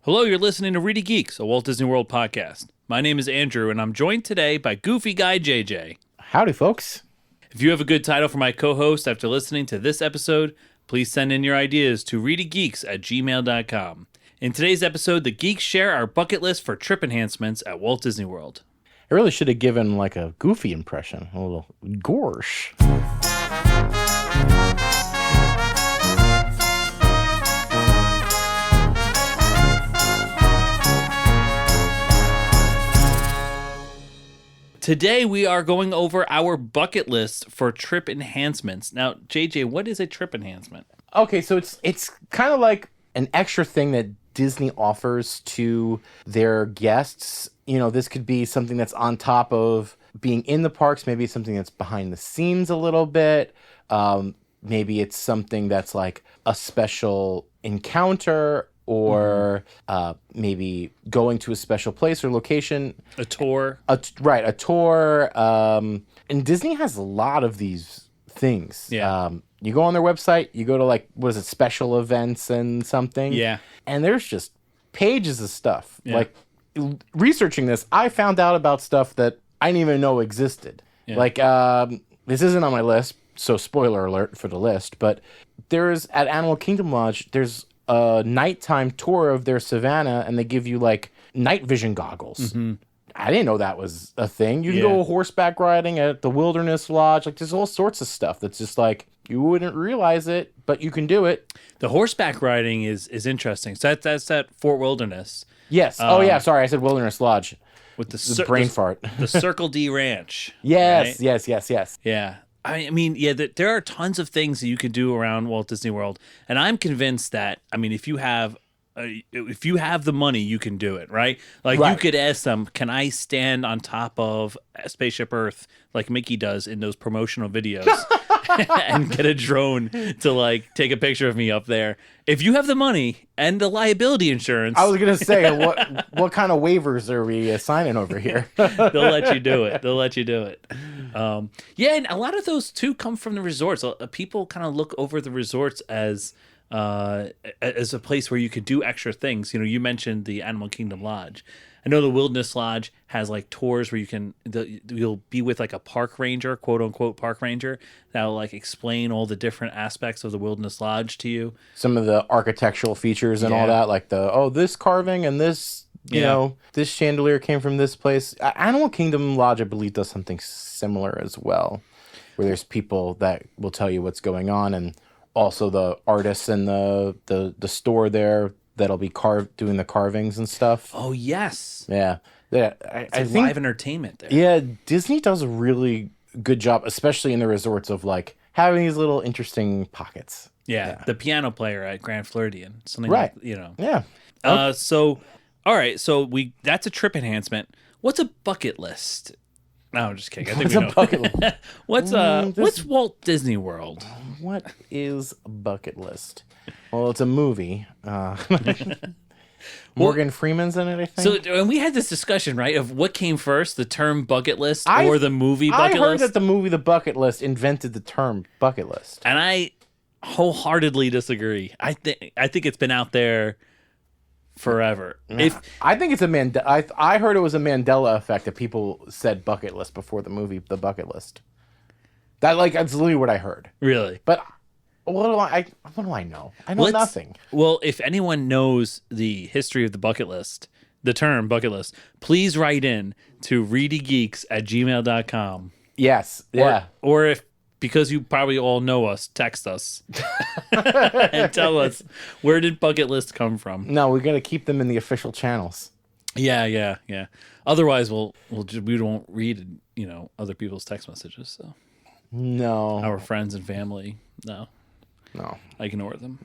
Hello, you're listening to ReedyGeeks, a Walt Disney World podcast. My name is Andrew, and I'm joined today by Goofy Guy JJ. Howdy, folks. If you have a good title for my co-host after listening to this episode, please send in your ideas to ReedyGeeks@gmail.com. In today's episode, the Geeks share our bucket list for trip enhancements at Walt Disney World. I really should have given like a Goofy impression, a little gorsh. Today, we are going over our bucket list for trip enhancements. Now, JJ, what is a trip enhancement? Okay, so it's kind of like an extra thing that Disney offers to their guests. You know, this could be something that's on top of being in the parks, maybe something that's behind the scenes a little bit. Maybe it's something that's like a special encounter or maybe going to a special place or location. A tour. A tour. And Disney has a lot of these things. Yeah. You go on their website, you go to like, what is it, special events and something. Yeah. And there's just pages of stuff. Yeah. Like, researching this, I found out about stuff that I didn't even know existed. Yeah. Like, this isn't on my list, so spoiler alert for the list, but there's, at Animal Kingdom Lodge, there's a nighttime tour of their savannah, and they give you like night vision goggles. Mm-hmm. I didn't know that was a thing. You can go horseback riding at the Wilderness Lodge. Like, there's all sorts of stuff that's just like, you wouldn't realize it, but you can do it. The horseback riding is interesting. So that's at Fort Wilderness. Yes. Sorry, I said Wilderness Lodge. With the brain fart. The Circle D Ranch. Yes, right? yes. Yeah. I mean, there are tons of things that you can do around Walt Disney World, and I'm convinced that, I mean, if you have the money, you can do it, right? Like, you could ask them, can I stand on top of Spaceship Earth like Mickey does in those promotional videos and get a drone to like take a picture of me up there? If you have the money and the liability insurance. I was going to say, what kind of waivers are we signing over here? They'll let you do it. Yeah, and a lot of those too come from the resorts. People kind of look over the resorts as a place where you could do extra things. You know, you mentioned the Animal Kingdom Lodge. I know the Wilderness Lodge has like tours where you'll be with like a park ranger, quote unquote park ranger, that'll like explain all the different aspects of the Wilderness Lodge to you. Some of the architectural features and all that, like this carving and this, you know, this chandelier came from this place. Animal Kingdom Lodge, I believe, does something similar as well, where there's people that will tell you what's going on, and also the artists in the store there that'll be doing the carvings and stuff. Oh, yes. Yeah. I think live entertainment there. Yeah, Disney does a really good job, especially in the resorts, of like having these little interesting pockets. Yeah. The piano player at Grand Floridian. Something right. like, you know. Yeah. So, all right. So that's a trip enhancement. What's a bucket list? No, I'm just kidding. I think we know. Bucket list? What's Walt Disney World? What is a bucket list? Well, it's a movie. Morgan Freeman's in it, I think. So, and we had this discussion, right, of what came first, the term bucket list or the movie bucket list? I heard that the movie The Bucket List invented the term bucket list. And I wholeheartedly disagree. I think it's been out there forever. I think it's I heard it was a Mandela effect that people said bucket list before the movie The Bucket List. That's literally what I heard. Really? But what do I know? I know nothing. Well, if anyone knows the history of the bucket list, the term bucket list, please write in to ReedyGeeks@gmail.com. Yes. Yeah. Or if, because you probably all know us, text us and tell us, where did bucket list come from? No, we're gonna keep them in the official channels. Yeah. Otherwise, we won't read, other people's text messages. So no, our friends and family, no, I ignore them.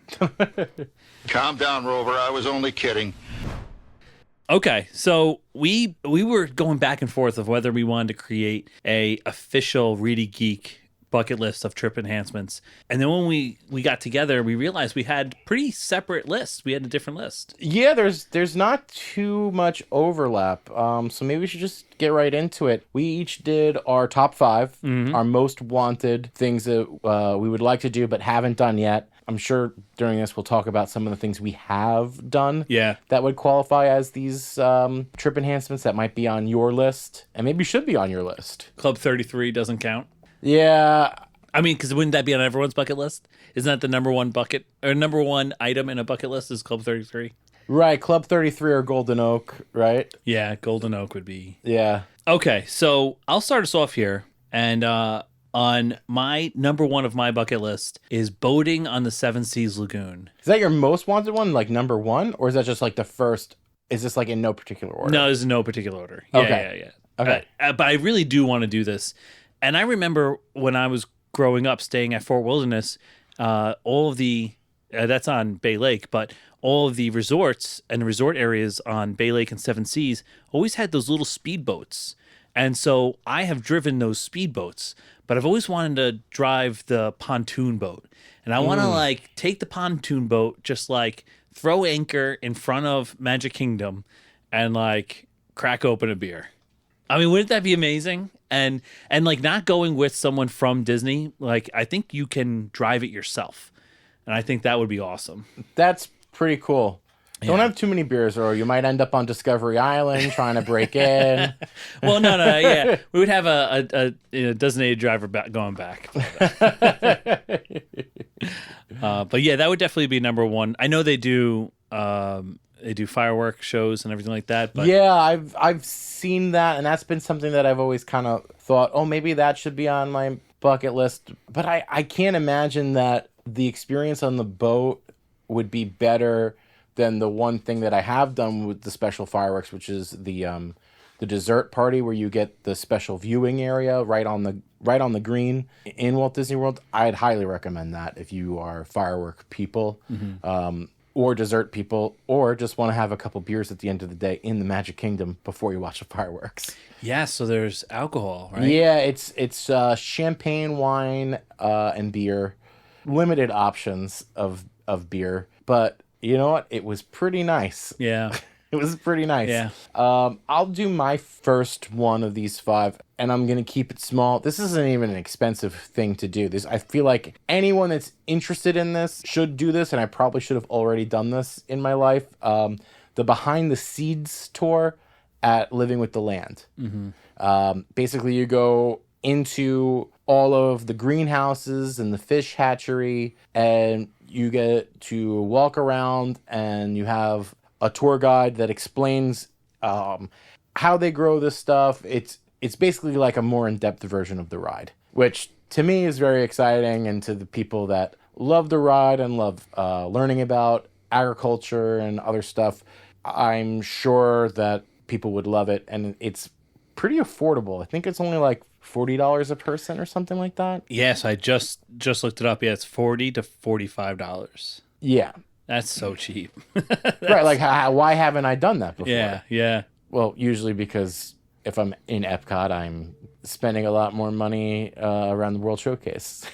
Calm down, Rover. I was only kidding. Okay, so we were going back and forth of whether we wanted to create a official Reedy Geek bucket list of trip enhancements. And then when we got together, we realized we had pretty separate lists. We had a different list. Yeah, there's not too much overlap. So maybe we should just get right into it. We each did our top 5, our most wanted things that we would like to do but haven't done yet. I'm sure during this we'll talk about some of the things we have done Yeah. that would qualify as these trip enhancements that might be on your list and maybe should be on your list. Club 33 doesn't count. Yeah. I mean, because wouldn't that be on everyone's bucket list? Isn't that the number one bucket or number one item in a bucket list is Club 33? Right. Club 33 or Golden Oak, right? Yeah, Golden Oak would be. Yeah. Okay, so I'll start us off here. And on my number one of my bucket list is boating on the Seven Seas Lagoon. Is that your most wanted one, like number one? Or is that just like the first? Is this like in no particular order? No, there's no particular order. Yeah, Okay. yeah. Okay. But I really do want to do this. And I remember when I was growing up staying at Fort Wilderness, all of the, that's on Bay Lake, but all of the resorts and resort areas on Bay Lake and Seven Seas always had those little speedboats. And so I have driven those speedboats, but I've always wanted to drive the pontoon boat. And I want to like take the pontoon boat, just like throw anchor in front of Magic Kingdom and like crack open a beer. I mean, wouldn't that be amazing? And like not going with someone from Disney, like I think you can drive it yourself. And I think that would be awesome. That's pretty cool. Don't Yeah. have too many beers or you might end up on Discovery Island trying to break in. Well, no, yeah. We would have a designated driver going back. But yeah, that would definitely be number one. I know they do firework shows and everything like that. But Yeah, I've seen that, and that's been something that I've always kind of thought, oh, maybe that should be on my bucket list. But I can't imagine that the experience on the boat would be better than the one thing that I have done with the special fireworks, which is the dessert party where you get the special viewing area right on the green in Walt Disney World. I'd highly recommend that if you are firework people. Or dessert people, or just want to have a couple beers at the end of the day in the Magic Kingdom before you watch the fireworks. yeah, so there's alcohol, right? Yeah, it's champagne, wine, and beer. Limited options of beer, but you know what? It was pretty nice. Yeah. It was pretty nice. Yeah. I'll do my first one of these five, and I'm going to keep it small. This isn't even an expensive thing to do. I feel like anyone that's interested in this should do this, and I probably should have already done this in my life. The Behind the Seeds tour at Living with the Land. Basically, you go into all of the greenhouses and the fish hatchery, and you get to walk around, and you have a tour guide that explains how they grow this stuff. It's basically like a more in-depth version of the ride, which to me is very exciting, and to the people that love the ride and love learning about agriculture and other stuff, I'm sure that people would love it, and it's pretty affordable. I think it's only like $40 a person or something like that. Yes, I just looked it up. Yeah, it's $40 to $45. Yeah. That's so cheap. Right, like why haven't I done that before? Yeah. Well, usually because if I'm in Epcot, I'm spending a lot more money around the World Showcase.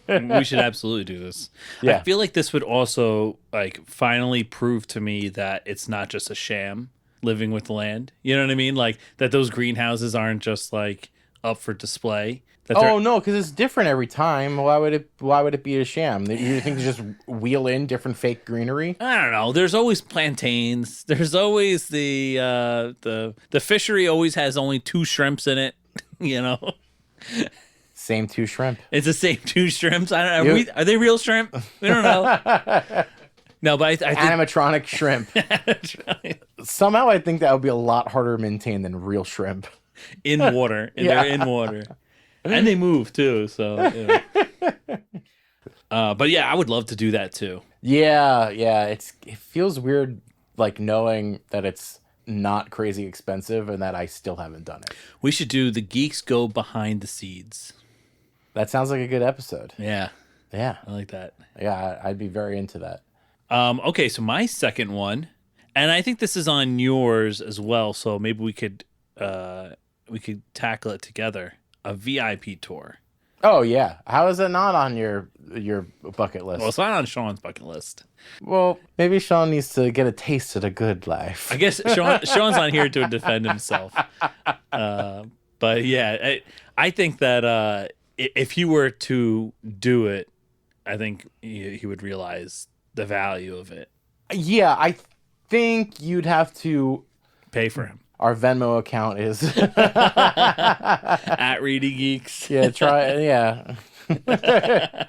We should absolutely do this. Yeah. I feel like this would also like finally prove to me that it's not just a sham living with the land. You know what I mean? Like that those greenhouses aren't just like up for display. Oh no, because it's different every time. Why would it be a sham? You think they just wheel in different fake greenery? I don't know. There's always plantains. There's always the fishery always has only 2 shrimps in it. You know, Same 2 shrimp. it's the same 2 shrimps. I don't know. Are they real shrimp? We don't know. No, but I think Animatronic shrimp. Somehow I think that would be a lot harder to maintain than real shrimp. in water. And Yeah. they're in water. And they move too, so you know. But yeah, I would love to do that too. Yeah. It feels weird, like knowing that it's not crazy expensive and that I still haven't done it. We should do the Geeks Go Behind the Seeds. That sounds like a good episode. Yeah, Yeah, I like that. yeah, I'd be very into that. Okay, so my second one, and I think this is on yours as well, so maybe we could tackle it together. A VIP tour. Oh yeah, how is it not on your bucket list? Well, it's not on Sean's bucket list. Well, maybe Sean needs to get a taste of the good life. I guess Sean's not here to defend himself. But yeah, I think that if you were to do it, I think he would realize the value of it. Yeah, I think you'd have to Pay for him. Our Venmo account is At ReedyGeeks. Yeah, yeah.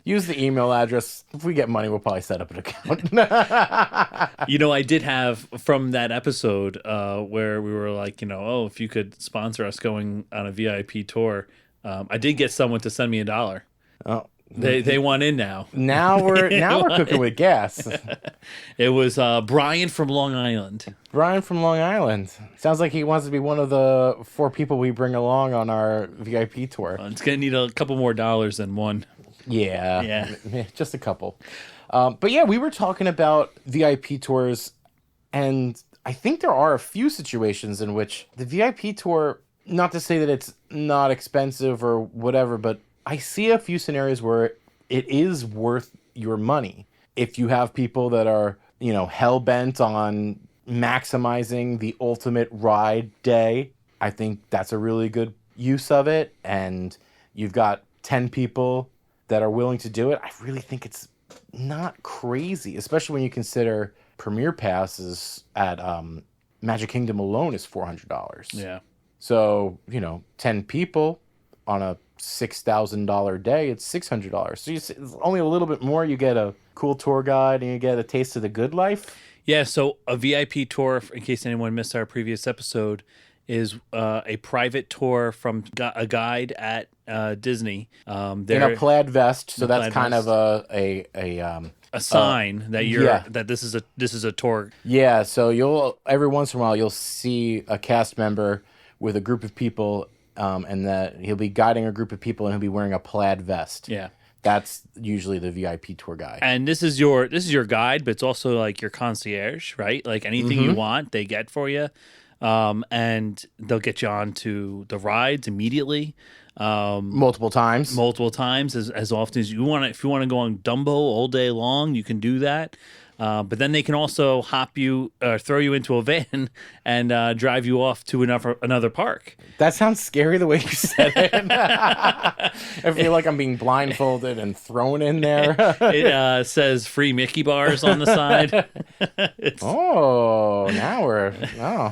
Use the email address. If we get money, we'll probably set up an account. I did have from that episode where we were like, if you could sponsor us going on a VIP tour, I did get someone to send me $1. Oh, they want in now. Now we're cooking with gas. It was Brian from Long Island. Brian from Long Island. Sounds like he wants to be one of the 4 people we bring along on our VIP tour. It's gonna need a couple more dollars than one. Yeah, just a couple. But yeah, we were talking about VIP tours, and I think there are a few situations in which the VIP tour, not to say that it's not expensive or whatever, but I see a few scenarios where it is worth your money. If you have people that are, hell-bent on maximizing the ultimate ride day, I think that's a really good use of it. And you've got 10 people that are willing to do it. I really think it's not crazy, especially when you consider Premier Passes at Magic Kingdom alone is $400. Yeah. So, 10 people on a $6,000 day, it's $600. So it's only a little bit more. You get a cool tour guide and you get a taste of the good life. Yeah, so a VIP tour, in case anyone missed our previous episode, is a private tour from a guide at Disney. In a plaid vest, so that's kind of a sign that that this is a tour. Yeah, so you'll every once in a while you'll see a cast member with a group of people, and that he'll be guiding a group of people and he'll be wearing a plaid vest. Yeah. That's usually the VIP tour guide. And this is your guide, but it's also like your concierge, right? Like anything you want, they get for you. And they'll get you on to the rides immediately. Multiple times as often as you want. If you want to go on Dumbo all day long, you can do that. But then they can also throw you into a van and drive you off to another park. That sounds scary the way you said it. I feel like I'm being blindfolded and thrown in there. It says free Mickey bars on the side.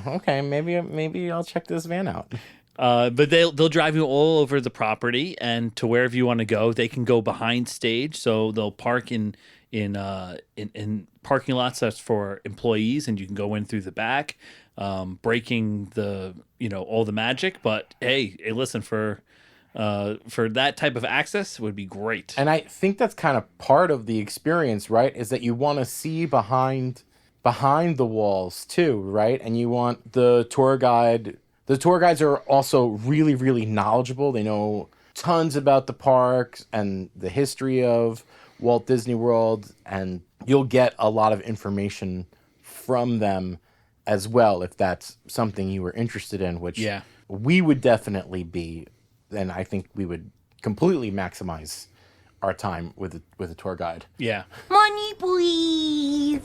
Okay. Maybe I'll check this van out. But they'll drive you all over the property and to wherever you want to go. They can go behind stage, so they'll park in parking lots that's for employees, and you can go in through the back, breaking all the magic. But hey, listen, for that type of access would be great. And I think that's kind of part of the experience, right? Is that you want to see behind the walls too, right? And you want the tour guide. The tour guides are also really, really knowledgeable. They know tons about the parks and the history of Walt Disney World, and you'll get a lot of information from them as well if that's something you were interested in, which we would definitely be. And I think we would completely maximize our time with a tour guide. Yeah. Money, please.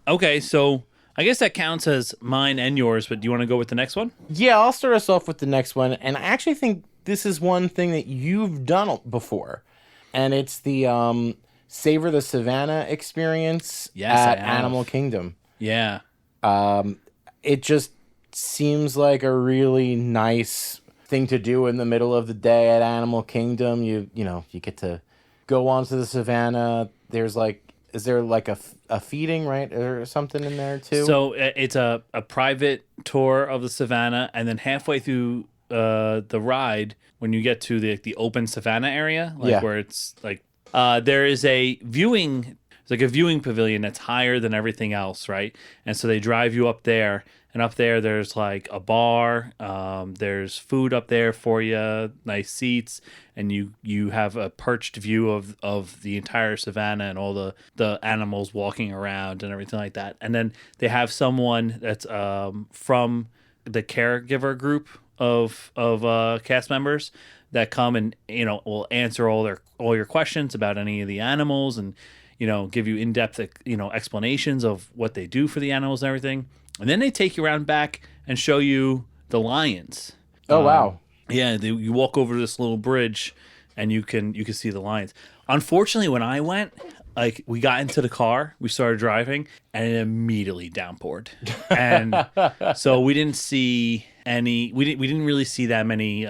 Okay, so I guess that counts as mine and yours, but do you want to go with the next one? Yeah, I'll start us off with the next one. And I actually think this is one thing that you've done before. And it's the Savor the Savannah experience at Animal Kingdom. Yeah. It just seems like a really nice thing to do in the middle of the day at Animal Kingdom. You get to go onto the Savannah. Is there like a feeding, right, or something in there too? So it's a private tour of the Savannah, and then halfway through the ride, when you get to the open Savannah area, where it's like there is a viewing pavilion that's higher than everything else, right? And so they drive you up there, and up there there's like a bar, there's food up there for you, nice seats, and you have a perched view of the entire Savannah and all the animals walking around and everything like that. And then they have someone that's from the caregiver group of cast members that come and will answer all your questions about any of the animals, and give you in-depth explanations of what they do for the animals and everything. And then they take you around back and show you the lions. Oh wow. Yeah, you walk over this little bridge and you can see the lions. Unfortunately, when I went, like we got into the car, we started driving, and it immediately downpoured, and so we didn't see any. We didn't really see that many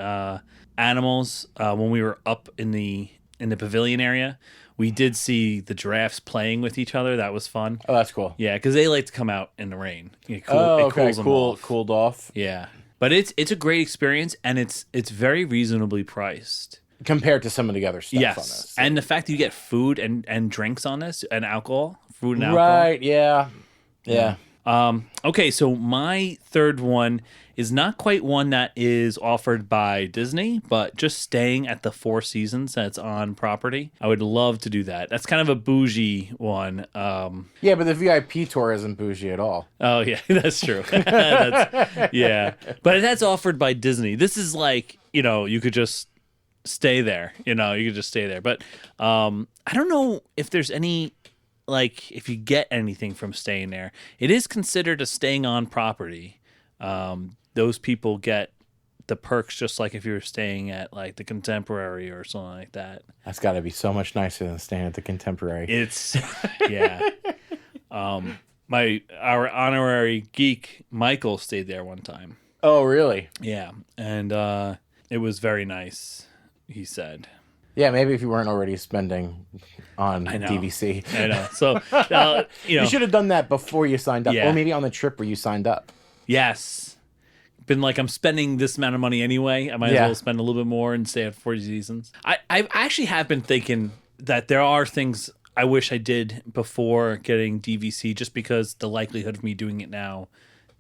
animals when we were up in the pavilion area. We did see the giraffes playing with each other. That was fun. Oh, that's cool. Yeah, because they like to come out in the rain. It Okay, cools them off. cooled off. Yeah, but it's a great experience, and it's very reasonably priced Compared to some of the other stuff on this. and the fact that you get food and drinks on this and alcohol, food and alcohol. Right, yeah. Okay, so my third one is not quite one that is offered by Disney, but just staying at the Four Seasons that's on property. I would love to do that. That's kind of a bougie one. Yeah, but the VIP tour isn't bougie at all. Oh yeah, that's true. Yeah, but that's offered by Disney. This is like, you could just stay there. You could just stay there. But I don't know if there's any, like, if you get anything from staying there. It is considered a staying on property. Those people get the perks just like if you were staying at like the Contemporary or something like that. That's got to be so much nicer than staying at the Contemporary. It's yeah. Our honorary geek Michael stayed there one time. Oh, really? Yeah, and it was very nice, he said. Yeah, maybe if you weren't already spending on DVC. I know. So, you should have done that before you signed up. Yeah. Or maybe on the trip where you signed up. Yes. Been like, I'm spending this amount of money anyway. I might as well spend a little bit more and stay at Four Seasons. I actually have been thinking that there are things I wish I did before getting DVC, just because the likelihood of me doing it now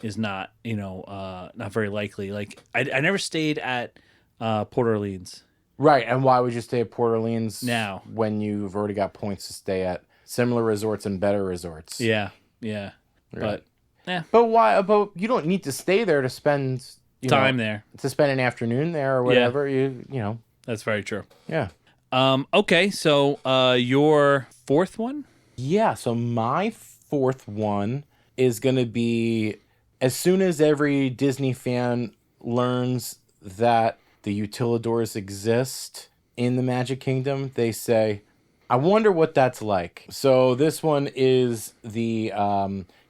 is not, not very likely. Like, I never stayed at Port Orleans. Right, and why would you stay at Port Orleans now when you've already got points to stay at similar resorts and better resorts? Yeah. Right. But yeah. But why? But you don't need to stay there to spend time there. To spend an afternoon there or whatever. Yeah. You know. That's very true. Yeah. Okay, so your fourth one? Yeah, so my fourth one is going to be, as soon as every Disney fan learns that the Utilidors exist in the Magic Kingdom, they say, I wonder what that's like. So this one is the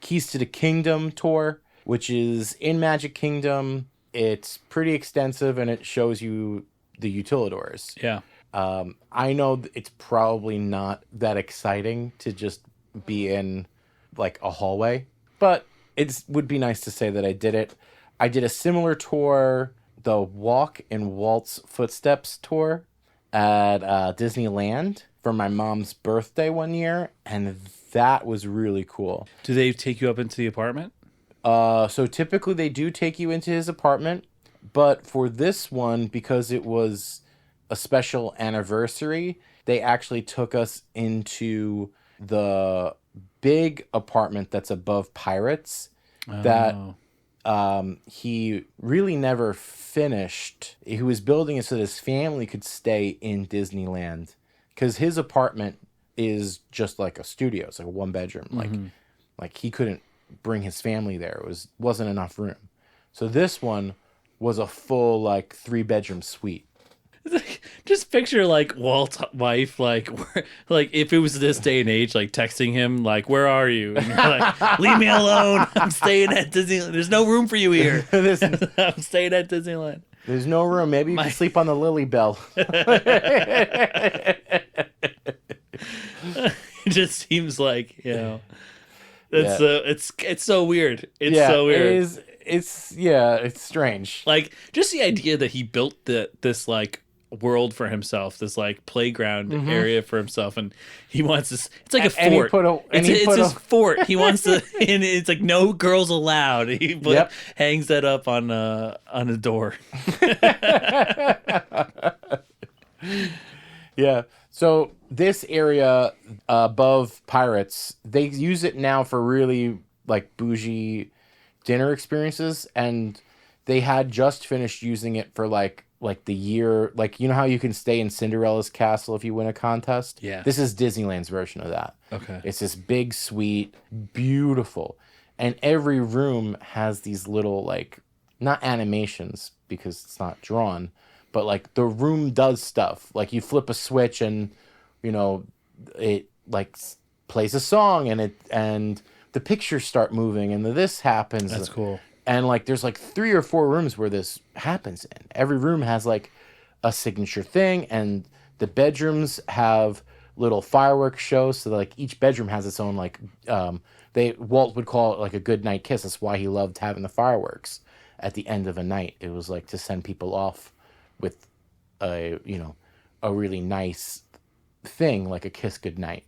Keys to the Kingdom tour, which is in Magic Kingdom. It's pretty extensive, and it shows you the Utilidors. Yeah. I know it's probably not that exciting to just be in like a hallway, but it would be nice to say that I did it. I did a similar tour, the Walk in Walt's Footsteps tour at Disneyland for my mom's birthday one year, and that was really cool. Do they take you up into the apartment? So typically they do take you into his apartment, but for this one, because it was a special anniversary, they actually took us into the big apartment that's above Pirates that he really never finished. He was building it so that his family could stay in Disneyland, because his apartment is just like a studio. It's like a one bedroom. Like he couldn't bring his family there. It wasn't enough room. So this one was a full like 3-bedroom suite. Just picture like Walt's wife, like if it was this day and age, like texting him, like, "Where are you?" And you're like, "Leave me alone. I'm staying at Disneyland. There's no room for you here. I'm staying at Disneyland. There's no room. Maybe you can sleep on the Lily Bell." It just seems like, it's so weird. It's so weird. It's strange. Like, just the idea that he built this like world for himself, this like playground area for himself, and he wants this. It's like a fort. It's his fort. He wants to, and it's like no girls allowed. He hangs that up on a door. Yeah. So this area above Pirates, they use it now for really like bougie dinner experiences, and they had just finished using it for like the year, like, you know how you can stay in Cinderella's castle if you win a contest? Yeah. This is Disneyland's version of that. Okay. It's this big suite, beautiful. And every room has these little, like, not animations because it's not drawn, but like the room does stuff. Like you flip a switch and, it like plays a song and the pictures start moving and this happens. That's cool. And like there's like 3 or 4 rooms where this happens in. Every room has like a signature thing, and the bedrooms have little fireworks shows. So like each bedroom has its own like Walt would call it like a good night kiss. That's why he loved having the fireworks at the end of a night. It was like to send people off with a really nice thing, like a kiss goodnight.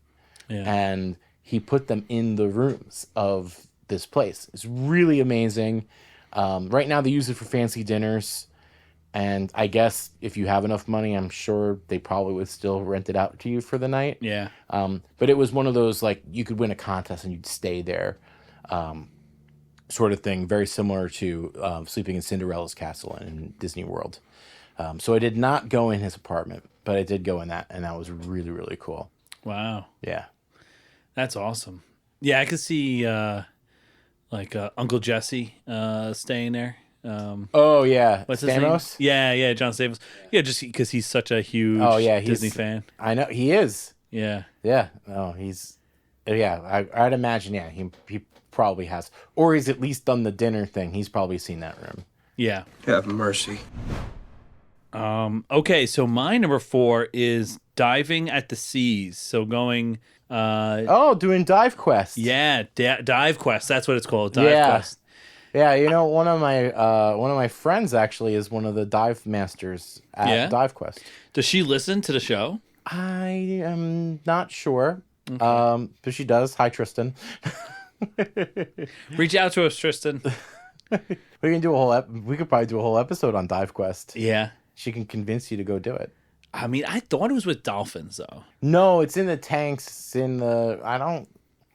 Yeah. And he put them in the rooms of this place. It's really amazing. Right now they use it for fancy dinners, and I guess if you have enough money, I'm sure they probably would still rent it out to you for the night. Yeah. But it was one of those like you could win a contest and you'd stay there, sort of thing. Very similar to sleeping in Cinderella's castle in Disney World. So I did not go in his apartment, but I did go in that, and that was really, really cool. Wow. Yeah. That's awesome. Yeah, I could see Uncle Jesse staying there. Oh yeah, What's Stamos? his name? Yeah, John Stamos. Yeah, just because he's such a huge Disney fan. I know he is. Yeah. Yeah. No, he's. Yeah, I'd imagine. Yeah, he probably has, or he's at least done the dinner thing. He's probably seen that room. Yeah. Have mercy. Okay, so my number 4 is diving at the seas. So going. Doing Dive Quest. Yeah, Dive Quest. That's what it's called. Dive Quest. Yeah, one of my friends actually is one of the dive masters at Dive Quest. Does she listen to the show? I am not sure, but she does. Hi, Tristan. Reach out to us, Tristan. We can do we could probably do a whole episode on Dive Quest. Yeah, she can convince you to go do it. I mean, I thought it was with dolphins though. No, it's in the tanks. It's in the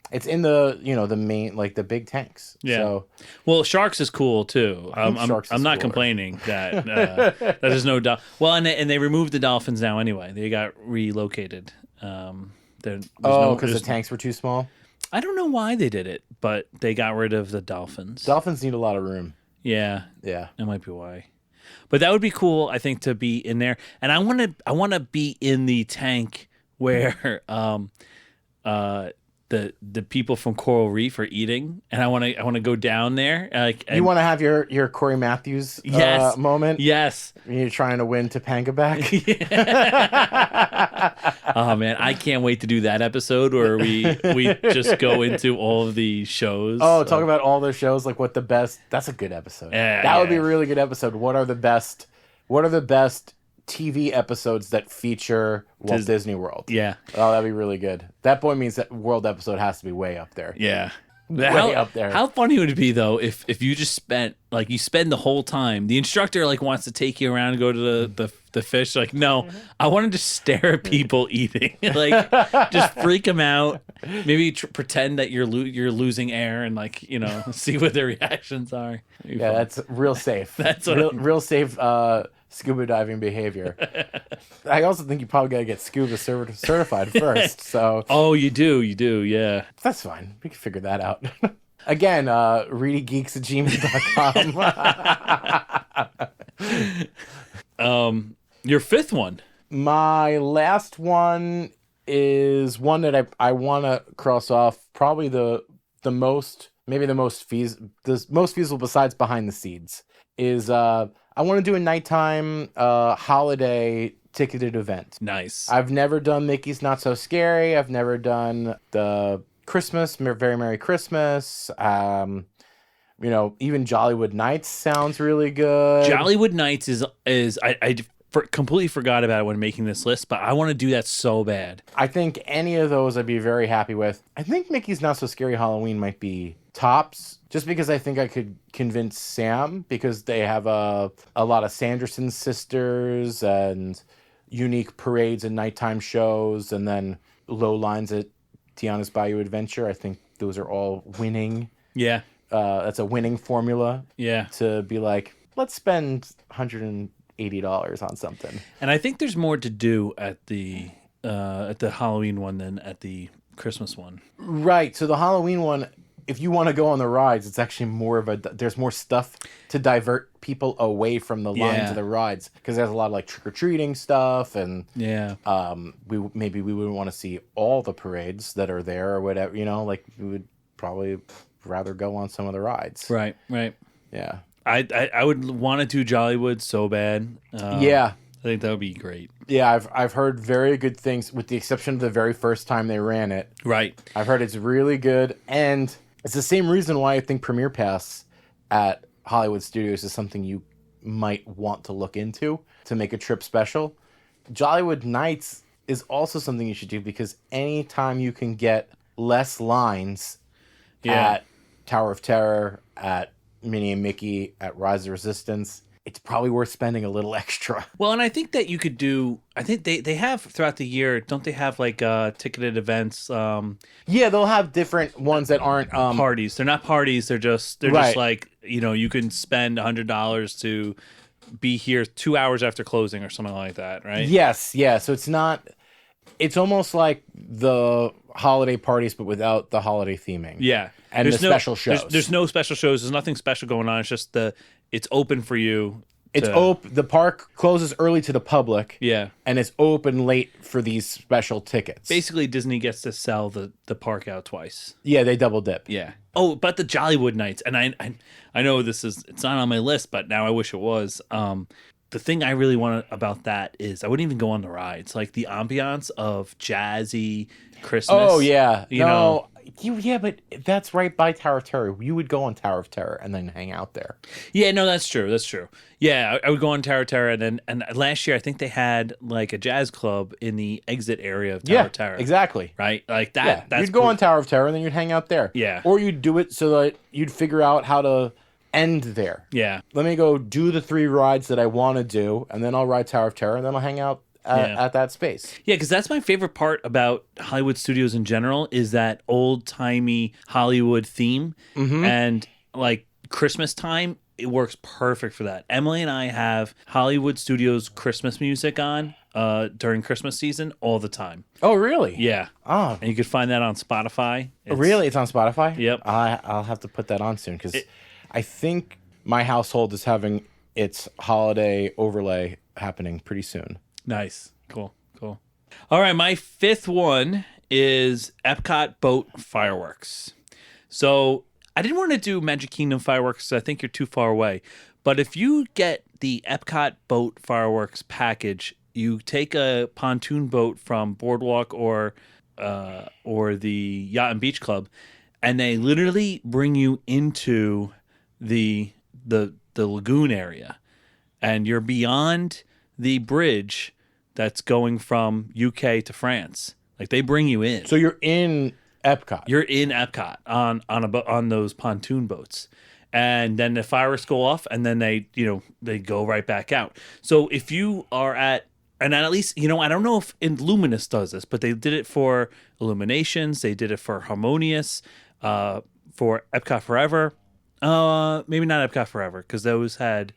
the main, like the big tanks. Yeah. So, well, sharks is cool too. I'm not complaining that that there's no well, and they removed the dolphins now anyway. They got relocated. Because the tanks were too small. I don't know why they did it, but they got rid of the dolphins. Dolphins need a lot of room. Yeah. Yeah. That might be why. But that would be cool, I think, to be in there. And I want to be in the tank where the people from Coral Reef are eating, and I want to go down there. You want to have your Corey Matthews moment? Yes. You're trying to win Topanga back? Oh man, I can't wait to do that episode where we just go into all of the shows. Oh, talk about all the shows, like what the best. That's a good episode. That would be a really good episode. What are the best TV episodes that feature Walt Disney World? Yeah. Oh, that'd be really good. That boy means that World episode has to be way up there. Yeah. Way up there. How funny would it be though if you just spend you spend the whole time, the instructor wants to take you around and go to the fish, no, I want to just stare at people eating, just freak them out, maybe pretend that you're losing air and see what their reactions are. Yeah, that's real safe. That's real safe scuba diving behavior. I also think you probably got to get scuba certified first. So. Oh, you do, yeah. That's fine. We can figure that out. Again, ReedyGeeks@gmail.com. Your 5th one. My last one is one that I want to cross off. Probably the most feasible besides Behind the Scenes is I want to do a nighttime holiday ticketed event. Nice. I've never done Mickey's Not So Scary. I've never done the Christmas, Very Merry Christmas. Even Jollywood Nights sounds really good. Jollywood Nights is I completely forgot about it when making this list, but I want to do that so bad. I think any of those I'd be very happy with. I think Mickey's Not So Scary Halloween might be tops, just because I think I could convince Sam, because they have a lot of Sanderson sisters and unique parades and nighttime shows, and then low lines at Tiana's Bayou Adventure. I think those are all winning. Yeah. That's a winning formula. Yeah. To be like, let's spend $180 on something. And I think there's more to do at the Halloween one than at the Christmas one. Right. So the Halloween one, if you want to go on the rides, it's actually more of there's more stuff to divert people away from the lines of the rides, because there's a lot of like trick-or-treating stuff, and we wouldn't want to see all the parades that are there or whatever, like we would probably rather go on some of the rides. Right. Yeah. I would want to do Jollywood so bad. Yeah. I think that would be great. Yeah, I've heard very good things, with the exception of the very first time they ran it. Right. I've heard it's really good, and it's the same reason why I think Premiere Pass at Hollywood Studios is something you might want to look into to make a trip special. Jollywood Nights is also something you should do, because anytime you can get less lines at Tower of Terror, at Minnie and Mickey, at Rise of the Resistance, it's probably worth spending a little extra. Well, and I think that you could do, I think they have throughout the year, don't they have like ticketed events? Yeah, they'll have different ones that aren't parties. They're not parties. They're just like, you can spend $100 to be here 2 hours after closing or something like that, right? Yes, yeah. So it's almost like the holiday parties, but without the holiday theming. Yeah. And there's special shows. There's no special shows. There's nothing special going on. It's just it's open for you. It's open. The park closes early to the public. Yeah. And it's open late for these special tickets. Basically, Disney gets to sell the park out twice. Yeah, they double dip. Yeah. Oh, but the Jollywood Nights, and I know it's not on my list, but now I wish it was. The thing I really want about that is I wouldn't even go on the rides. Like the ambiance of jazzy Christmas. Oh, yeah. You know. Yeah, but that's right by Tower of Terror. You would go on Tower of Terror and then hang out there. Yeah, no, that's true. That's true. Yeah, I would go on Tower of Terror, and last year I think they had like a jazz club in the exit area of Tower of Terror. Exactly. Right? Like that. Yeah, That's you'd go on Tower of Terror and then you'd hang out there. Yeah. Or you'd do it so that you'd figure out how to end there. Yeah. Let me go do the 3 rides that I want to do, and then I'll ride Tower of Terror, and then I'll hang out at that space. Yeah, because that's my favorite part about Hollywood Studios in general, is that old-timey Hollywood theme. Mm-hmm. And like Christmas time, it works perfect for that. Emily and I have Hollywood Studios Christmas music on during Christmas season all the time. Oh, really? Yeah. Oh. And you can find that on Spotify. Really? It's on Spotify? Yep. I'll have to put that on soon, because I think my household is having its holiday overlay happening pretty soon. Nice. Cool. All right, my 5th one is Epcot boat fireworks. So I didn't want to do Magic Kingdom fireworks because I think you're too far away. But if you get the Epcot boat fireworks package, you take a pontoon boat from Boardwalk or the Yacht and Beach Club, and they literally bring you into the lagoon area, and you're beyond the bridge that's going from UK to France. Like they bring you in. So you're in Epcot. You're in Epcot on those pontoon boats. And then the fireworks go off, and then they go right back out. So if you are at least, I don't know if Luminous does this, but they did it for Illuminations. They did it for Harmonious, for Epcot Forever. Maybe not Epcot Forever, because those had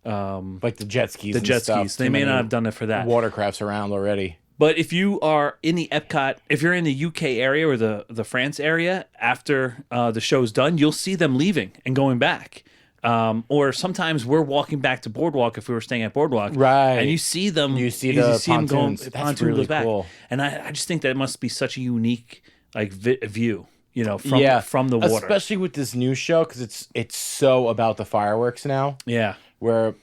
like the jet skis. The jet skis. They may not have done it for that. Watercrafts around already. But if you are in the Epcot, if you're in the UK area or the France area, after the show's done, you'll see them leaving and going back. Or sometimes we're walking back to Boardwalk if we were staying at Boardwalk. Right. And you see them. You see the pontoons. Them That's pontoon really goes back. cool. And I just think that it must be such a unique view, from the water. Especially with this new show, because it's so about the fireworks now. Yeah. Where,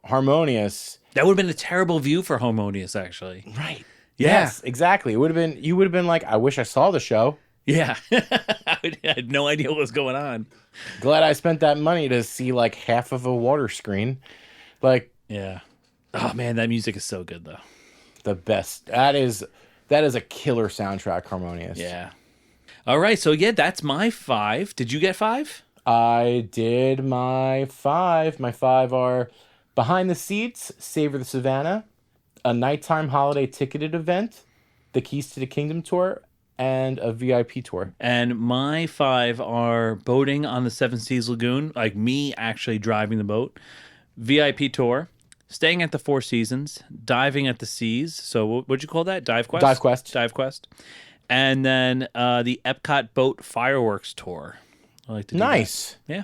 Harmonious. That would have been a terrible view for Harmonious, actually. Right. Yeah. Yes, exactly. You would have been like, I wish I saw the show. Yeah. I had no idea what was going on. Glad I spent that money to see like half of a water screen. Like, yeah. Oh man, that music is so good though. The best. That is a killer soundtrack, Harmonious. Yeah. All right, so that's my 5. Did you get 5? I did my 5. My 5 are Behind the Seats, Savor the Savannah, a nighttime holiday ticketed event, the Keys to the Kingdom tour, and a VIP tour. And my 5 are boating on the Seven Seas Lagoon, like me actually driving the boat, VIP tour, staying at the Four Seasons, diving at the seas. So what'd you call that? Dive Quest. And then the Epcot boat fireworks tour. I like to do Nice. that. Yeah.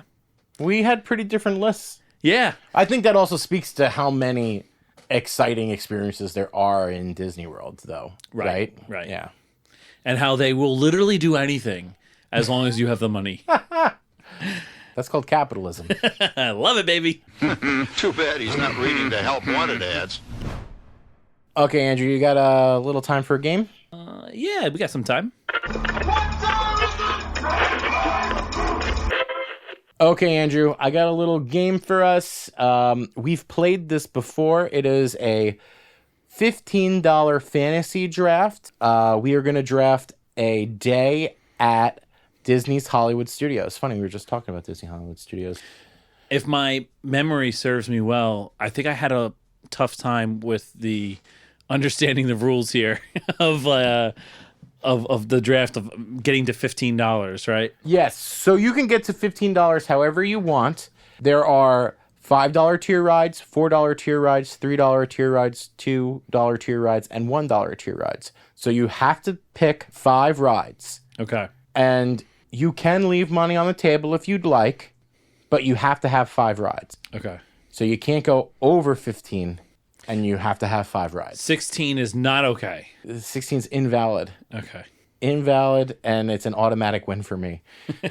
We had pretty different lists. Yeah. I think that also speaks to how many exciting experiences there are in Disney World, though. Right. Yeah. And how they will literally do anything as long as you have the money. That's called capitalism. I love it, baby. Too bad he's not reading the help wanted ads. Okay, Andrew, you got a little time for a game? Yeah, we got some time. Okay, Andrew, I got a little game for us. We've played this before. It is a $15 fantasy draft. We are going to draft a day at Disney's Hollywood Studios. Funny, we were just talking about Disney Hollywood Studios. If my memory serves me well, I think I had a tough time with the understanding the rules here of the draft of getting to $15, right? Yes, so you can get to $15 however you want. There are $5 tier rides, $4 tier rides, $3 tier rides, $2 tier rides, and $1 tier rides. So you have to pick 5 rides. Okay. And you can leave money on the table if you'd like, but you have to have 5 rides. Okay. So you can't go over 15, and you have to have 5 rides. 16 is not okay. 16 is invalid. Okay. Invalid, and it's an automatic win for me. I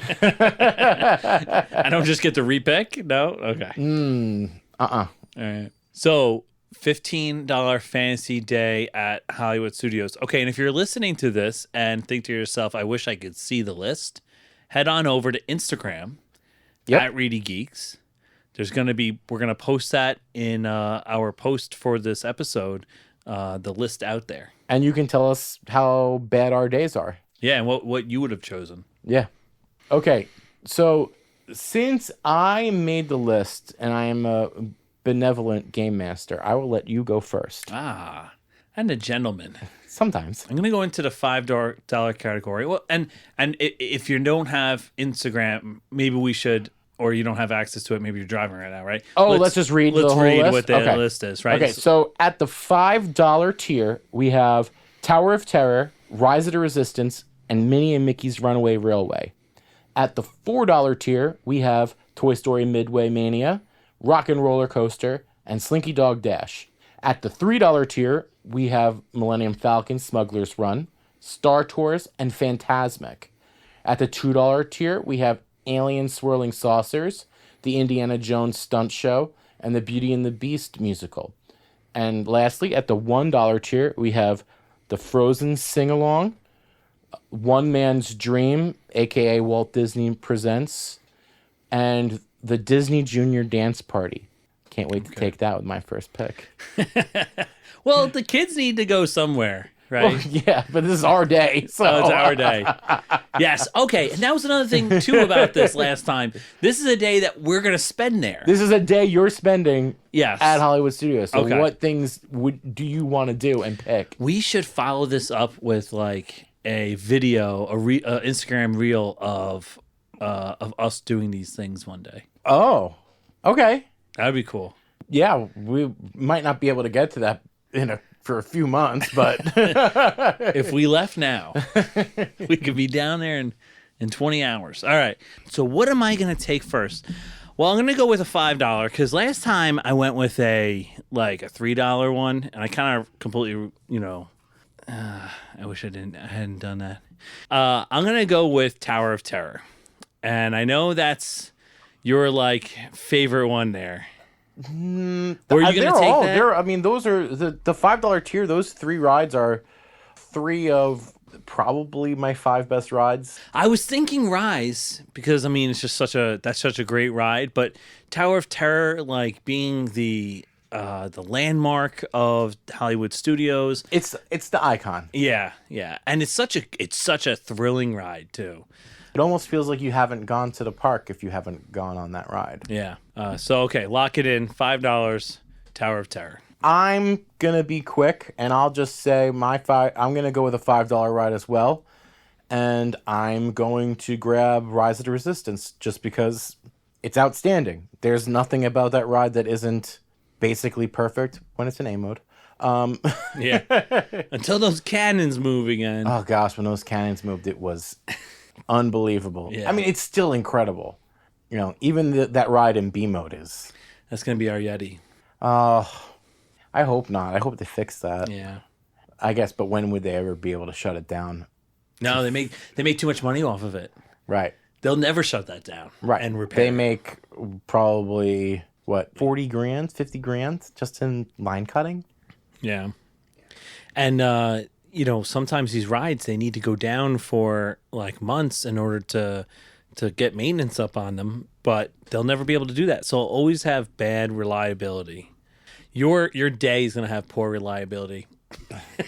don't just get to repick? No? Okay. All right. So, $15 fantasy day at Hollywood Studios. Okay, and if you're listening to this and think to yourself, I wish I could see the list, head on over to Instagram at ReedyGeeks. We're going to post that in our post for this episode, the list out there. And you can tell us how bad our days are. Yeah, and what you would have chosen. Yeah. Okay, so since I made the list and I am a benevolent game master, I will let you go first. And a gentleman. Sometimes. I'm going to go into the $5 category. Well, and if you don't have Instagram, maybe we should, or you don't have access to it, maybe you're driving right now, right? Oh, let's just read the whole list? What the list is, right? Okay, so at the $5 tier, we have Tower of Terror, Rise of the Resistance, and Minnie and Mickey's Runaway Railway. At the $4 tier, we have Toy Story Midway Mania, Rock and Roller Coaster, and Slinky Dog Dash. At the $3 tier, we have Millennium Falcon, Smuggler's Run, Star Tours, and Fantasmic. At the $2 tier, we have Alien Swirling Saucers, the Indiana Jones Stunt Show, and the Beauty and the Beast musical. And lastly, at the $1 tier, we have the Frozen Sing-Along, One Man's Dream, a.k.a. Walt Disney Presents, and the Disney Junior Dance Party. Can't wait to take that with my first pick. Well, the kids need to go somewhere, right? Well, yeah, but this is our day. So. Oh, it's our day. Yes. Okay. And that was another thing, too, about this last time. This is a day that we're going to spend there. This is a day you're spending at Hollywood Studios. So what things do you want to do and pick? We should follow this up with, like, a video, a Instagram reel of us doing these things one day. Oh, okay. That'd be cool. Yeah, we might not be able to get to that for a few months, but if we left now, we could be down there in 20 hours. All right. So what am I going to take first? Well, I'm going to go with a $5 because last time I went with a $3 one, and I kind of completely, I wish I hadn't done that. I'm going to go with Tower of Terror. And I know that's your favorite one there. Or are you going to take that? I mean, those are the $5 tier. Those 3 rides are 3 of probably my 5 best rides. I was thinking Rise because it's just such a great ride. But Tower of Terror, being the landmark of Hollywood Studios, it's the icon. Yeah, and it's such a thrilling ride too. It almost feels like you haven't gone to the park if you haven't gone on that ride. Yeah. So, okay, lock it in. $5, Tower of Terror. I'm going to be quick, and I'll just say I'm going to go with a $5 ride as well. And I'm going to grab Rise of the Resistance just because it's outstanding. There's nothing about that ride that isn't basically perfect when it's in A mode. Yeah. Until those cannons move again. Oh, gosh, when those cannons moved, it was Unbelievable. Yeah. I mean, it's still incredible. You know, even that ride in B mode is. That's gonna be our Yeti. I hope not. I hope they fix that. Yeah. I guess, but when would they ever be able to shut it down? No, they make too much money off of it. Right. They'll never shut that down. Right. And repair. They make probably what, 40 grand, 50 grand just in line cutting? Yeah. And you know, sometimes these rides they need to go down for like months in order to get maintenance up on them, but they'll never be able to do that. So I'll always have bad reliability. Your day is going to have poor reliability.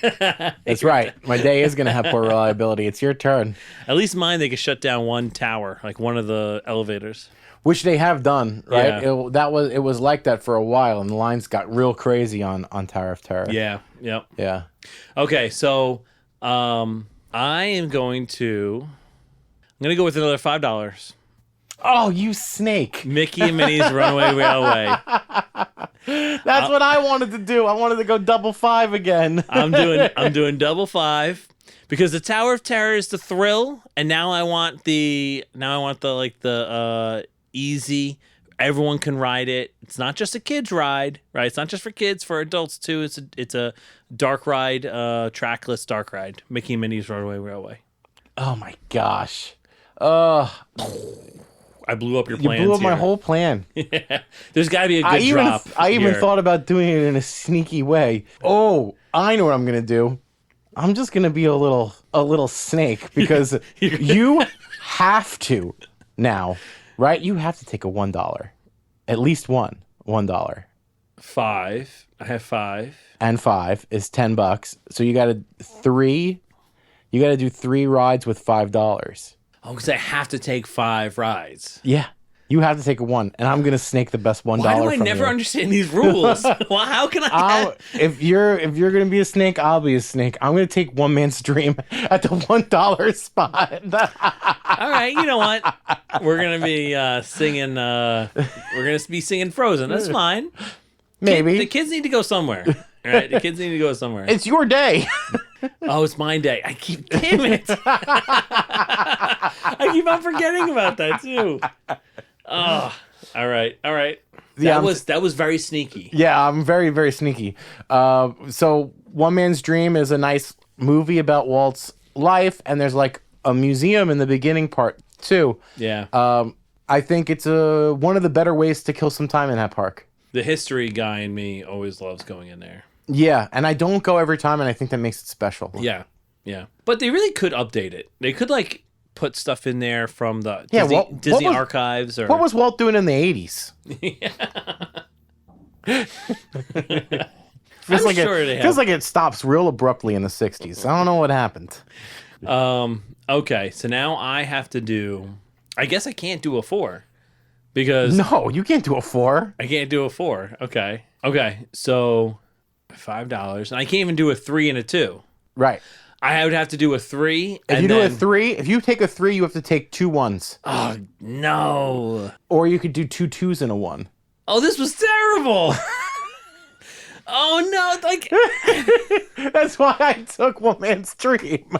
That's right. My day is going to have poor reliability. It's your turn. At least mine, they could shut down one tower, like one of the elevators. Which they have done, right? Yeah. It was like that for a while, and the lines got real crazy on Tower of Terror. Yeah. Yep. Yeah. Okay, so I'm going to go with another $5. Oh, you snake. Mickey and Minnie's Runaway Railway. That's what I wanted to do. I wanted to go double 5 again. I'm doing double 5 because the Tower of Terror is the thrill, and now I want the easy. Everyone can ride it. It's not just a kids ride, right? It's not just for kids, for adults too. It's a dark ride, trackless dark ride. Mickey and Minnie's Runaway Railway. Oh my gosh. I blew up your You plans. blew up my here. whole plan. Yeah. There's got to be a good drop. I even here. thought about doing it in a sneaky way. Oh, I know what I'm gonna do. I'm just gonna be a little snake because you have to now, right? You have to take a $1, at least $1. 5. I have 5. And 5 is $10. So you got to do 3 rides with $5. Oh, because I have to take 5 rides. Yeah. You have to take a 1, and I'm going to snake the best $1 Why do I from never you. understand these rules? Well, how can I? If you're going to be a snake, I'll be a snake. I'm going to take One Man's Dream at the $1 spot. All right, you know what? We're gonna be singing. We're gonna be singing Frozen. That's fine. Maybe. The kids need to go somewhere. All right, the kids need to go somewhere. It's your day. Oh, it's my day. Damn it. I keep on forgetting about that too. Oh, all right. That was very sneaky. Yeah, I'm very, very sneaky. So One Man's Dream is a nice movie about Walt's life, and there's like a museum in the beginning part too. Yeah. I think it's one of the better ways to kill some time in that park. The history guy in me always loves going in there. Yeah, and I don't go every time, and I think that makes it special. Yeah. But they really could update it. They could like put stuff in there from the Disney archives. Or what was Walt doing in the 80s? Feels like it stops real abruptly in the 60s. I don't know what happened. Okay, so now I have to do. I guess I can't do a 4 because No, you can't do a 4. I can't do a 4. Okay, so $5, and I can't even do a 3 and a 2. Right. I would have to do a 3. If you do a 3, if you take a 3, you have to take 2 1s. Oh no! Or you could do 2 2s and a 1. Oh, this was terrible. Oh no! Like That's why I took One Man's Dream.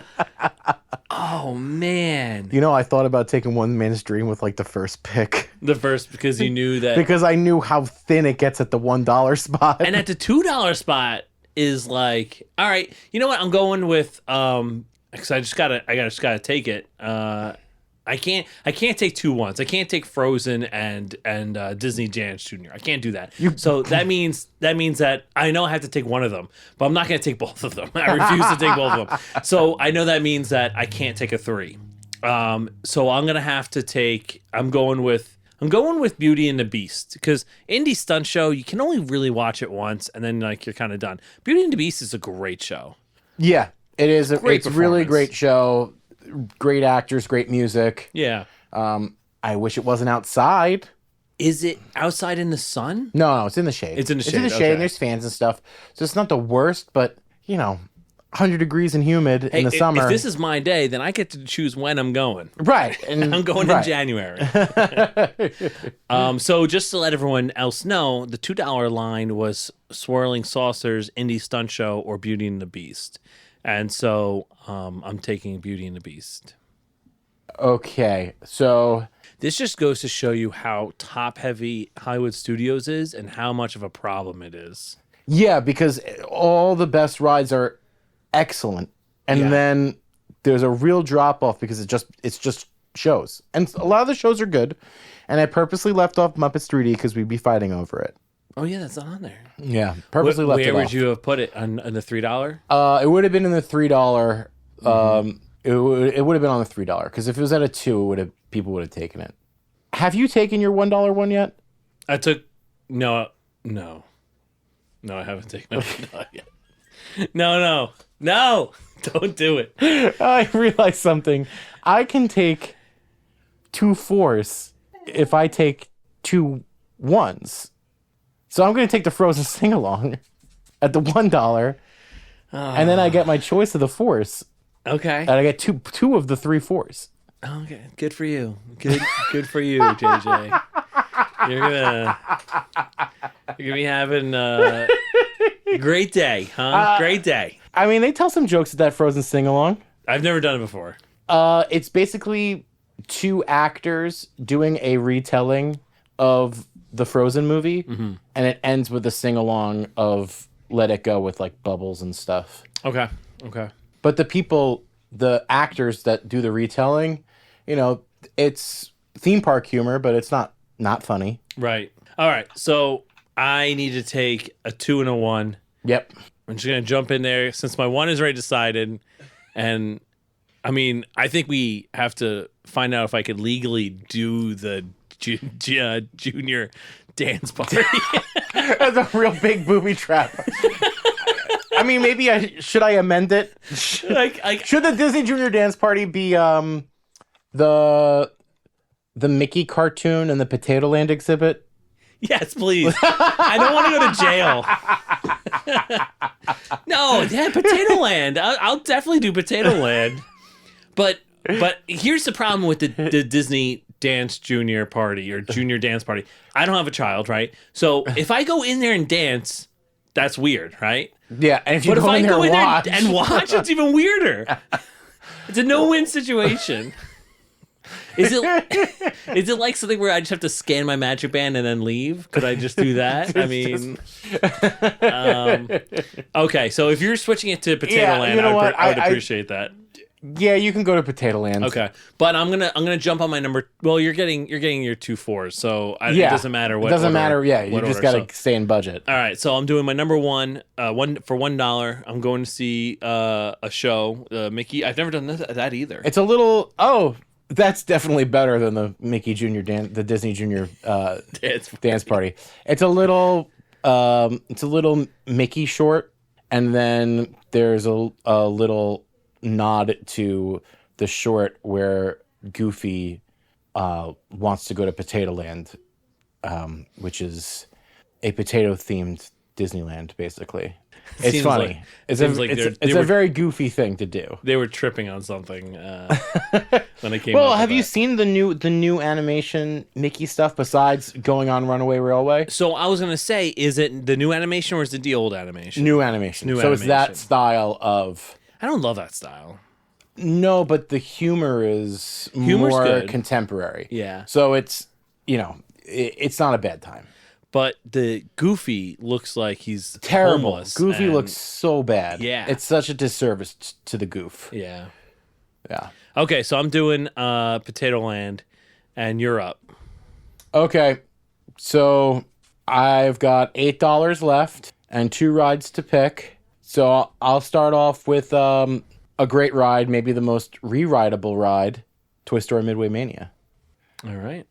oh man! You know, I thought about taking One Man's Dream with like the first pick. The first because you knew that Because I knew how thin it gets at the $1 spot. and at the $2 spot is like, all right, you know what? I'm going with because I just gotta take it. I can't take 2 1s. I can't take Frozen and Disney Janice Jr. I can't do that. So that means that I know I have to take one of them, but I'm not going to take both of them. I refuse to take both of them. So I know that means that I can't take a 3. So I'm going to have to take. I'm going with Beauty and the Beast because Indie Stunt Show you can only really watch it once and then like you're kind of done. Beauty and the Beast is a great show. Yeah, it is. It's really performance. great show. Great actors, great music. Yeah. I wish it wasn't outside. Is it outside in the sun? No, it's in the shade. It's in the shade, okay. okay. And there's fans and stuff. So it's not the worst, but, 100 degrees and humid in the summer. If this is my day, then I get to choose when I'm going. Right. And I'm going in January. So just to let everyone else know, the $2 line was Swirling Saucers, Indie Stunt Show, or Beauty and the Beast. And so I'm taking Beauty and the Beast. Okay, so This just goes to show you how top heavy Hollywood Studios is and how much of a problem it is. yeah, because all the best rides are excellent, and Yeah. then there's a real drop off because it's just shows, and a lot of the shows are good. And I purposely left off Muppets 3D because we'd be fighting over it. Oh yeah, that's not on there. Yeah, purposely left it Where would off. you have put it on the $3? It would have been in the $3. It would have been on the $3 because if it was at a 2, people would have taken it. Have you taken your $1 one yet? I took no, I haven't taken it yet. No, don't do it. I realized something. I can take 2 4s if I take 2 1s. So I'm going to take the Frozen sing along at the $1, and then I get my choice of the 4s, Okay. and I get two of the 3 4s. Okay. Good for you. Good for you, JJ. You're gonna be having a great day, huh? Great day. I mean, they tell some jokes at that Frozen sing along. I've never done it before. It's basically 2 actors doing a retelling of the Frozen movie, and it ends with a sing along of Let It Go with like bubbles and stuff. Okay. But the actors that do the retelling, it's theme park humor, but it's not funny. Right. All right. So I need to take a 2 and a 1. Yep. I'm just gonna jump in there since my 1 is already decided, and I mean, I think we have to find out if I could legally do the junior dance party. That's a real big booby trap. I mean, maybe should I amend it? Should the Disney Junior Dance Party be the Mickey cartoon and the Potato Land exhibit? Yes, please. I don't want to go to jail. No, yeah, Potato Land. I'll definitely do Potato Land. But here's the problem with the Disney Dance Junior Party or Junior Dance Party. I don't have a child, right? So if I go in there and dance, that's weird, right? Yeah, and if you But if go I in there go in and there and watch, it's even weirder. It's a no-win situation. Is it like something where I just have to scan my magic band and then leave? Could I just do that? I mean, okay. So if you're switching it to Potato Yeah, Land, you know I would what? appreciate that. Yeah, you can go to Potato Land. Okay, but I'm gonna jump on my number. Well, you're getting your 2 4s, so it doesn't matter what. It doesn't order, matter. Yeah, you what just order, gotta stay in budget. All right, so I'm doing my number 1. One for $1. I'm going to see a show. Mickey. I've never done that either. It's a little. Oh, that's definitely better than the Mickey Junior the Disney Junior dance party. It's a little Mickey short, and then there's a little nod to the short where Goofy wants to go to Potato Land, which is a potato themed Disneyland, basically. It's Seems funny. like- It's seems a like it's they a were- very goofy thing to do. They were tripping on something when they came. Well, up have with you that. seen the new animation Mickey stuff besides going on Runaway Railway? So I was gonna say, is it the new animation or is it the old animation? New animation. New so it's that animation. style of. I don't love that style. No, but the humor is Humor's more good. contemporary. Yeah. So it's it's not a bad time. But the Goofy looks like he's Terrible. homeless Goofy and- looks so bad. Yeah. It's such a disservice to the goof. Yeah. Yeah. Okay, so I'm doing Potato Land, and you're up. Okay. So I've got $8 left and 2 rides to pick. So I'll start off with a great ride, maybe the most re-rideable ride, Toy Story Midway Mania. All right.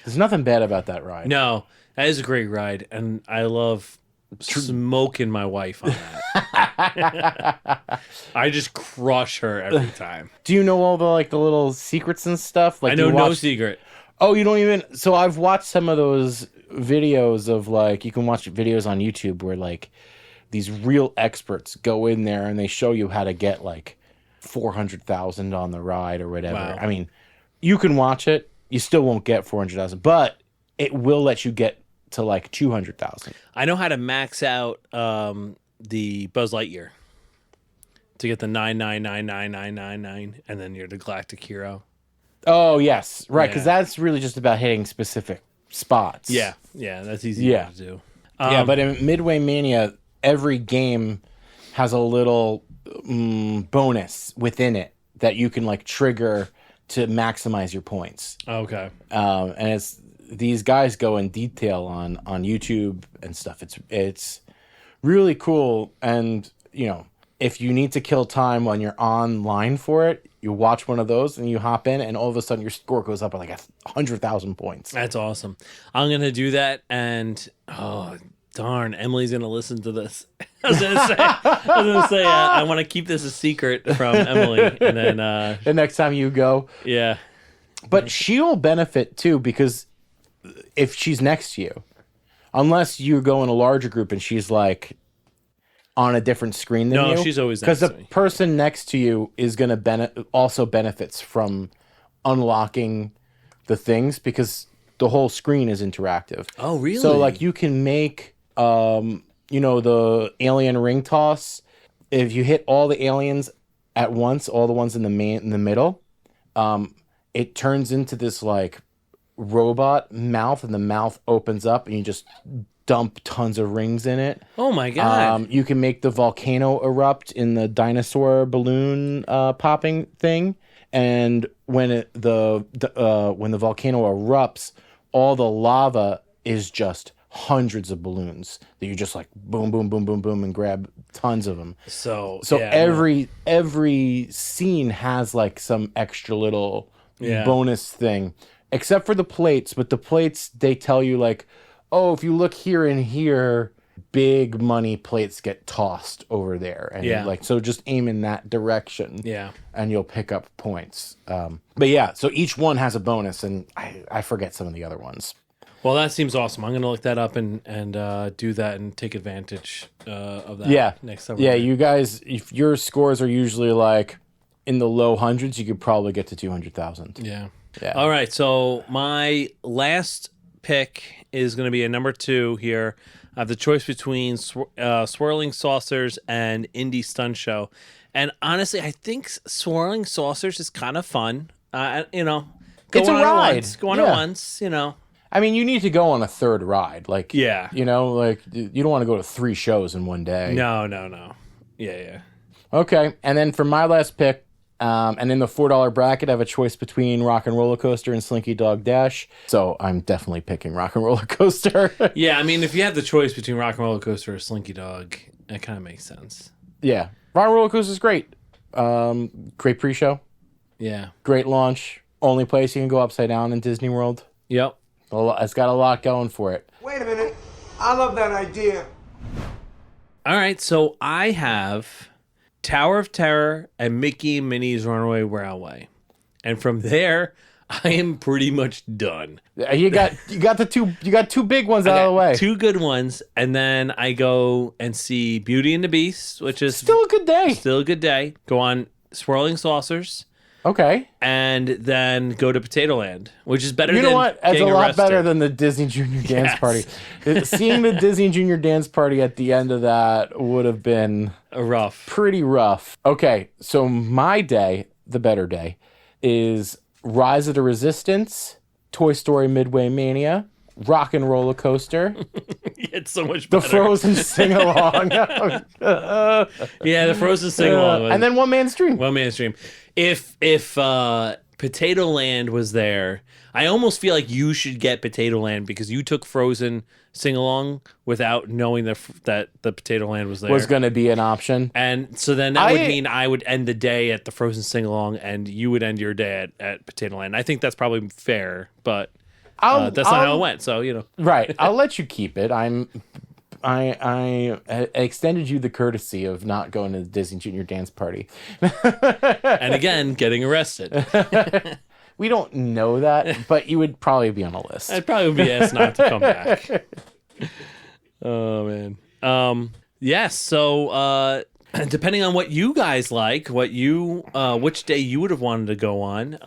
There's nothing bad about that ride. No, that is a great ride, and I love smoking my wife on that. I just crush her every time. Do you know all the little secrets and stuff? Like I know you no watch- secret. Oh, you don't even. So I've watched some of those videos of you can watch videos on YouTube where these real experts go in there and they show you how to get 400,000 on the ride or whatever. Wow. I mean, you can watch it. You still won't get 400,000, but it will let you get to 200,000. I know how to max out the Buzz Lightyear to get the 9999999, and then you're the Galactic Hero. Oh, yes. Right, because Yeah. that's really just about hitting specific spots. Yeah, that's easy Yeah. to do. But in Midway Mania, every game has a little bonus within it that you can like trigger to maximize your points. Okay. And it's these guys go in detail on YouTube and stuff. It's really cool. And if you need to kill time when you're online for it, you watch one of those and you hop in, and all of a sudden your score goes up by like 100,000 points. That's awesome. I'm gonna do that, and oh darn, Emily's gonna listen to this. I was gonna say, I want to keep this a secret from Emily, and then The next time you go, yeah, but she'll benefit too, because if she's next to you, unless you go in a larger group and she's like on a different screen than you. No, she's always next because to the me. person next to you is going to also benefits from unlocking the things, because the whole screen is interactive. Oh, really? So like you can make the alien ring toss. If you hit all the aliens at once, all the ones in the middle, it turns into this like robot mouth, and the mouth opens up and you just dump tons of rings in it. Oh my god! You can make the volcano erupt in the dinosaur balloon popping thing, and when the volcano erupts, all the lava is just hundreds of balloons that you just like boom, boom, boom, boom, boom, and grab tons of them. So yeah, every scene has like some extra little bonus thing, except for the plates. But the plates, they tell you like, oh, if you look here and here, big money plates get tossed over there. And so just aim in that direction. Yeah. And you'll pick up points. But yeah, so each one has a bonus, and I forget some of the other ones. Well, that seems awesome. I'm gonna look that up and do that and take advantage of that. Next time. Yeah, you guys, if your scores are usually like in the low hundreds, you could probably get to 200,000. Yeah. Yeah. All right. So my last pick is going to be a number 2 here. I have the choice between Swirling Saucers and Indie Stunt Show. And honestly, I think Swirling Saucers is kind of fun. Go It's a on ride. Once, go on it once, I mean, you need to go on a third ride. Like, Yeah. you don't want to go to 3 shows in one day. No. Yeah. Okay. And then for my last pick, and in the $4 bracket, I have a choice between Rock and Roller Coaster and Slinky Dog Dash. So I'm definitely picking Rock and Roller Coaster. Yeah, I mean, if you have the choice between Rock and Roller Coaster or Slinky Dog, it kind of makes sense. Yeah. Rock and Roller Coaster is great. Great pre-show. Yeah. Great launch. Only place you can go upside down in Disney World. Yep. It's got a lot going for it. Wait a minute. I love that idea. All right, so I have Tower of Terror and Mickey and Minnie's Runaway Railway. And from there, I am pretty much done. You got two big ones out of the way. 2 good ones, and then I go and see Beauty and the Beast, which is Still a good day. Still a good day. Go on Swirling Saucers, Okay. and then go to Potato Land, which is better You than know what? That's a getting lot arrested. better than the Disney Junior Dance Yes. Party. Seeing the Disney Junior Dance Party at the end of that would have been Rough. pretty rough. Okay, so my day, the better day, is Rise of the Resistance, Toy Story Midway Mania, Rock and Roller Coaster, It's so much the better. Frozen Sing Along, Yeah, the Frozen sing along. and then One Man's Dream. One Man's Dream. If Potato Land was there, I almost feel like you should get Potato Land because you took Frozen sing along without knowing that the Potato Land was there. Was going to be an option. And so then that would mean I would end the day at the Frozen sing along, and you would end your day at Potato Land. I think that's probably fair, but that's not how it went. So Right. I'll let you keep it. I extended you the courtesy of not going to the Disney Junior Dance Party. And again, getting arrested. We don't know that, but you would probably be on a list. I'd probably be asked not to come back. Oh man. Yes. So depending on what you guys like, which day you would have wanted to go on,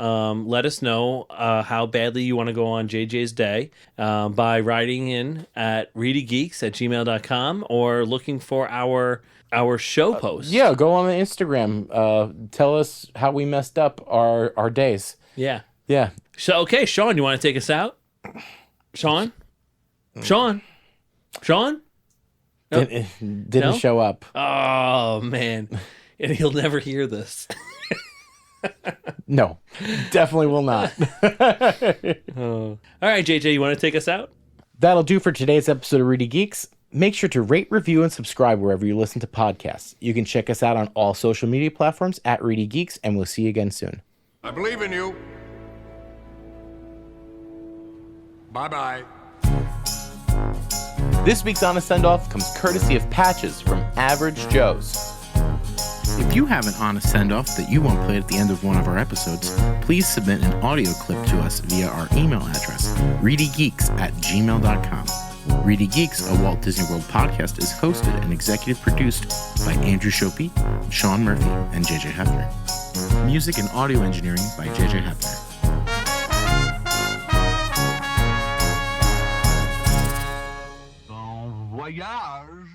let us know how badly you want to go on JJ's day by writing in at ReedyGeeks@gmail.com or looking for our show post. Yeah, go on the Instagram. Tell us how we messed up our days. Yeah. Yeah. So, okay, Sean, you want to take us out? Sean? Sean? Nope. Didn't No? show up. Oh, man. And he'll never hear this. No, definitely will not. All right, JJ, you want to take us out? That'll do for today's episode of Reedy Geeks. Make sure to rate, review, and subscribe wherever you listen to podcasts. You can check us out on all social media platforms at ReedyGeeks, and we'll see you again soon. I believe in you. Bye-bye. This week's Honest Send-Off comes courtesy of Patches from Average Joe's. If you have an honest send-off that you want played at the end of one of our episodes, please submit an audio clip to us via our email address, reedygeeks@gmail.com. Reedy Geeks, a Walt Disney World podcast, is hosted and executive produced by Andrew Shopey, Sean Murphy, and JJ Hefner. Music and audio engineering by JJ Hefner. Bon voyage.